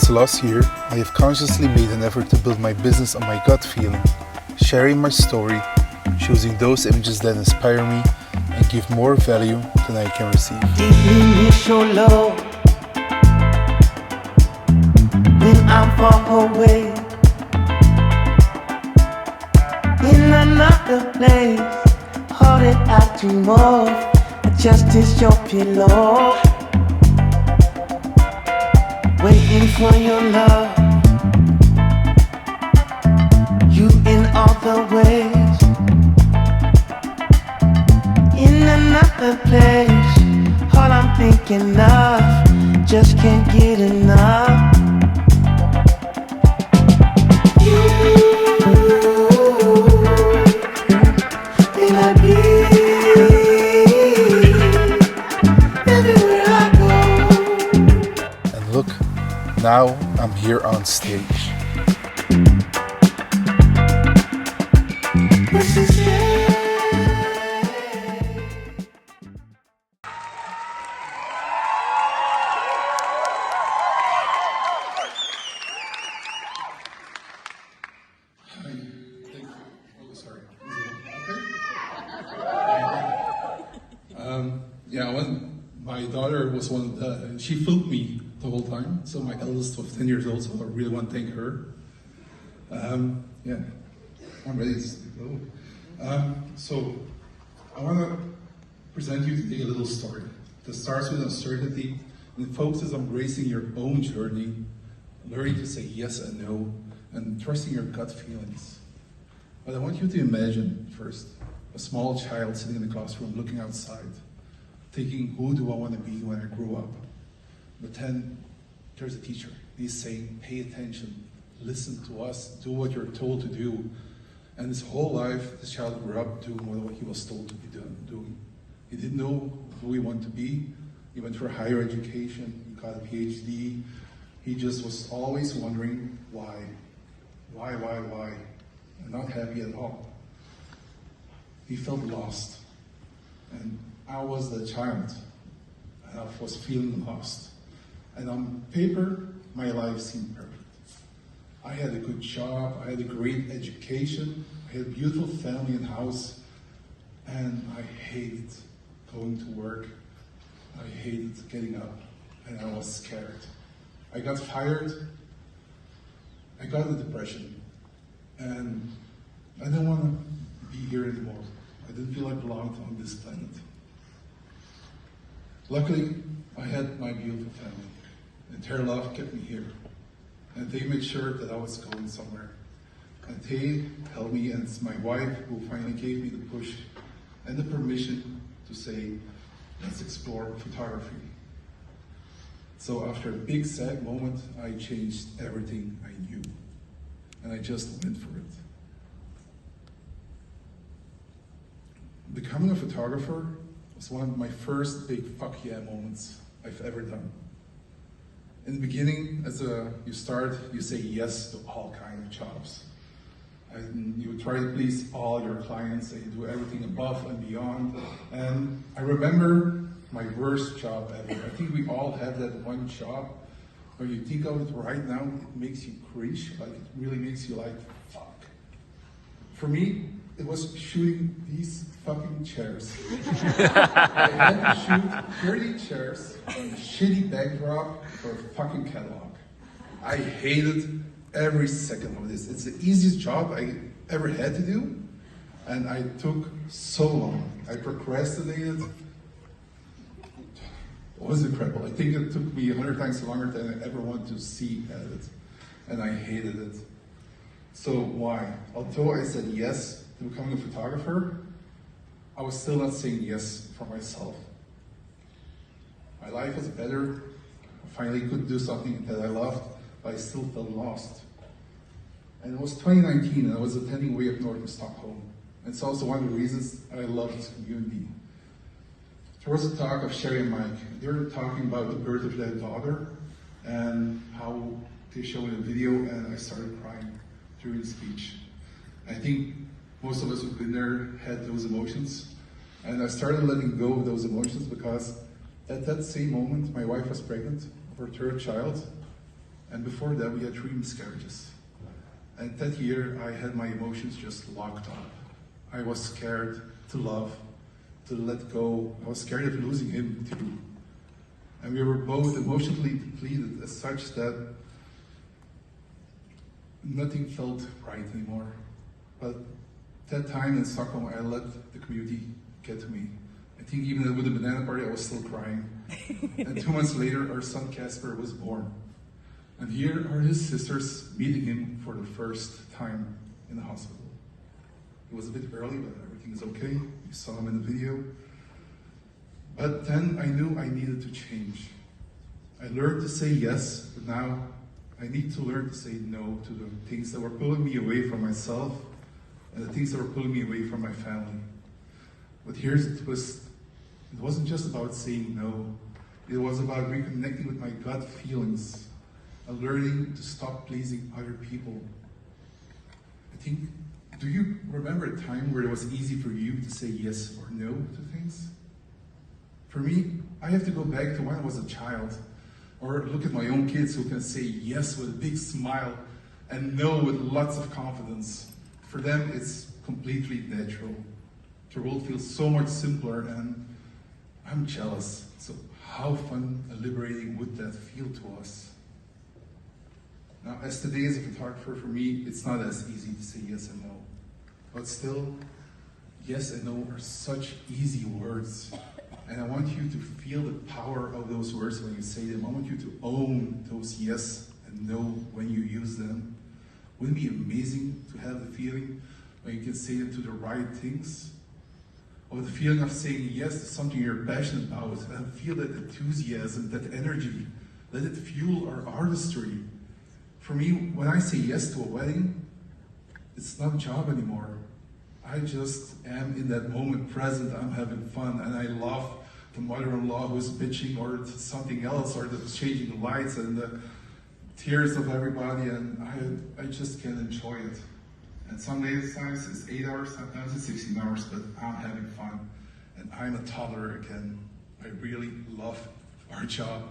Since last year, I have consciously made an effort to build my business on my gut feeling, sharing my story, choosing those images that inspire me and give more value than I can receive. Deep initial love, when I'm far away, in another place, all that I dream of, just is your pillow, waiting for your love, you in all the ways, in another place, all I'm thinking of, just can't get enough. And look, now I'm here on stage. My daughter was she filmed me the whole time. So my eldest was 10 years old, so I really want to thank her. I'm ready to go. So I want to present you today a little story that starts with uncertainty and focuses on embracing your own journey, learning to say yes and no, and trusting your gut feelings. But I want you to imagine first a small child sitting in the classroom looking outside, thinking, who do I want to be when I grow up? But then there's a teacher. He's saying, pay attention, listen to us, do what you're told to do. And his whole life, this child grew up doing what he was told to be doing. He didn't know who he wanted to be. He went for higher education, he got a PhD. He just was always wondering why, and not happy at all. He felt lost. And I was the child, and I was feeling lost. And on paper, my life seemed perfect. I had a good job, I had a great education, I had a beautiful family and house, and I hated going to work. I hated getting up, and I was scared. I got fired, I got a depression, and I didn't want to be here anymore. I didn't feel I belonged on this planet. Luckily, I had my beautiful family, and their love kept me here. And they made sure that I was going somewhere. And they helped me, and it's my wife who finally gave me the push and the permission to say, let's explore photography. So after a big sad moment, I changed everything I knew. And I just went for it. Becoming a photographer was one of my first big fuck yeah moments I've ever done. In the beginning, you say yes to all kinds of jobs. And you try to please all your clients and you do everything above and beyond. And I remember my worst job ever. I think we all have that one job where you think of it right now, it makes you cringe, like it really makes you like, fuck. For me, it was shooting these fucking chairs. I had to shoot 30 chairs on a shitty backdrop for a fucking catalog. I hated every second of this. It's the easiest job I ever had to do, and I took so long. I procrastinated. It was incredible. I think it took me 100 times longer than I ever wanted to see at it, and I hated it. So why? Although I said yes to becoming a photographer, I was still not saying yes for myself. My life was better. I finally could do something that I loved, but I still felt lost. And it was 2019, and I was attending Way Up North in Stockholm. And it's also one of the reasons I love this community. There was a talk of Sherry and Mike. They were talking about the birth of their daughter and how they showed in a video, and I started crying during the speech. I think most of us who've been there had those emotions. And I started letting go of those emotions because at that same moment, my wife was pregnant of her third child. And before that, we had 3 miscarriages. And that year, I had my emotions just locked up. I was scared to love, to let go. I was scared of losing him too. And we were both emotionally depleted as such that nothing felt right anymore. But that time in Stockholm, I let the community get to me. I think even with the banana party, I was still crying. And 2 months later, our son Casper was born. And here are his sisters meeting him for the first time in the hospital. It was a bit early, but everything is okay. You saw him in the video. But then I knew I needed to change. I learned to say yes, but now I need to learn to say no to the things that were pulling me away from myself and the things that were pulling me away from my family. But here's the twist. It wasn't just about saying no. It was about reconnecting with my gut feelings and learning to stop pleasing other people. I think, do you remember a time where it was easy for you to say yes or no to things? For me, I have to go back to when I was a child, or look at my own kids who can say yes with a big smile and no with lots of confidence. For them, it's completely natural. The world feels so much simpler, and I'm jealous. So how fun and liberating would that feel to us? Now, as today as a photographer, for me, it's not as easy to say yes and no. But still, yes and no are such easy words. And I want you to feel the power of those words when you say them. I want you to own those yes and no when you use them. Wouldn't it be amazing to have the feeling when you can say them to the right things? Or the feeling of saying yes to something you're passionate about, and feel that enthusiasm, that energy, let it fuel our artistry. For me, when I say yes to a wedding, it's not a job anymore. I just am in that moment present, I'm having fun, and I love the mother-in-law who's bitching or something else, or the changing the lights and the tears of everybody, and I just can enjoy it. And some days it's 8 hours, sometimes it's 16 hours, but I'm having fun. And I'm a toddler again. I really love our job.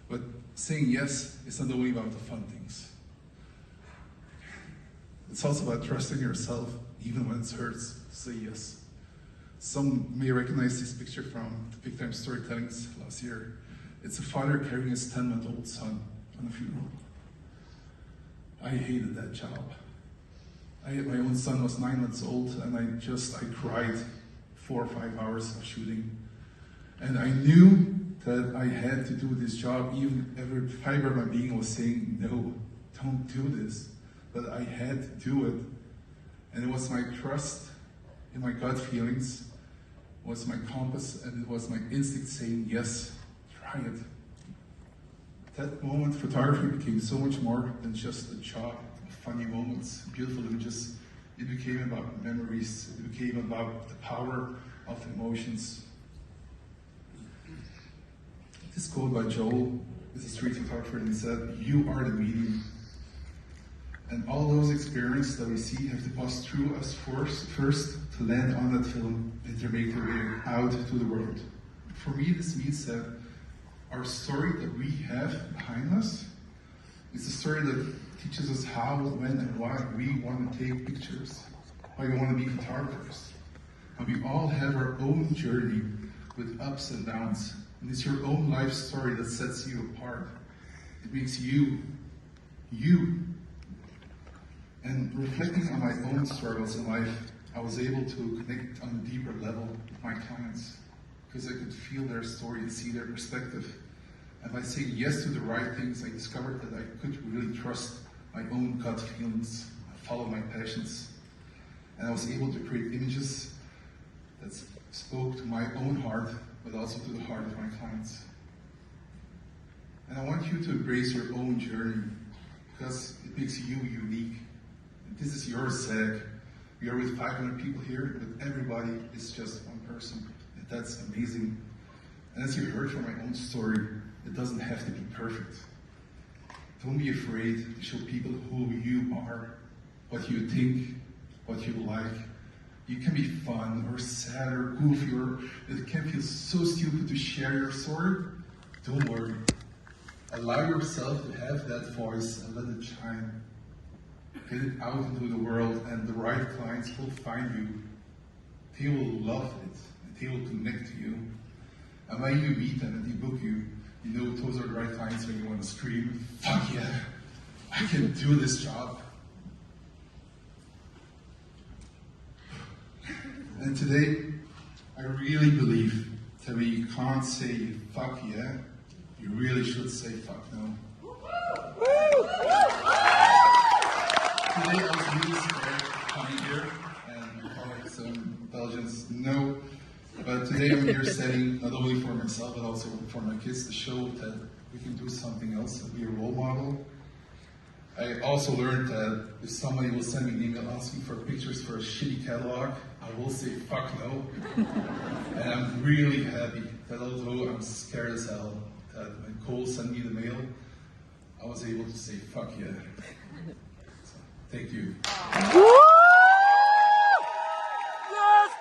But saying yes is not only about the fun things. It's also about trusting yourself, even when it hurts, to say yes. Some may recognize this picture from the Big Time Storytellings last year. It's a father carrying his 10-month-old son on a funeral. I hated that job. My own son was 9 months old, and I cried 4 or 5 hours of shooting. And I knew that I had to do this job, even every fiber of my being was saying, no, don't do this. But I had to do it. And it was my trust in my gut feelings, it was my compass, and it was my instinct saying, yes, try it. That moment, photography became so much more than just a job. Funny moments, beautiful images. It became about memories. It became about the power of emotions. This quote by Joel is a street photographer, and he said, "You are the medium." And all those experiences that we see have to pass through us first to land on that film and to make their way out to the world. For me, this means that our story that we have behind us is a story that teaches us how, when, and why we want to take pictures, why we want to be photographers. And we all have our own journey with ups and downs. And it's your own life story that sets you apart. It makes you, you. And reflecting on my own struggles in life, I was able to connect on a deeper level with my clients because I could feel their story and see their perspective. And by saying yes to the right things, I discovered that I could really trust my own gut feelings, follow my passions. And I was able to create images that spoke to my own heart, but also to the heart of my clients. And I want you to embrace your own journey because it makes you unique. And this is your SAG. We are with 500 people here, but everybody is just one person. And that's amazing. And as you heard from my own story, it doesn't have to be perfect. Don't be afraid to show people who you are, what you think, what you like. You can be fun or sad or goofy, or it can feel so stupid to share your story. Don't worry. Allow yourself to have that voice and let it shine. Get it out into the world, and the right clients will find you. They will love it, and they will connect to you. And when you meet them and they book you, you know those are the right times when you want to scream, fuck yeah, I can do this job. And today, I really believe that when you can't say fuck yeah, you really should say fuck no. Today I was really scared coming here, and my colleagues Belgians know. But today I'm here setting not only for myself but also for my kids to show that we can do something else and be a role model. I also learned that if somebody will send me an email asking for pictures for a shitty catalog, I will say fuck no. And I'm really happy that although I'm scared as hell that when Cole sent me the mail, I was able to say fuck yeah. So, thank you. Yes,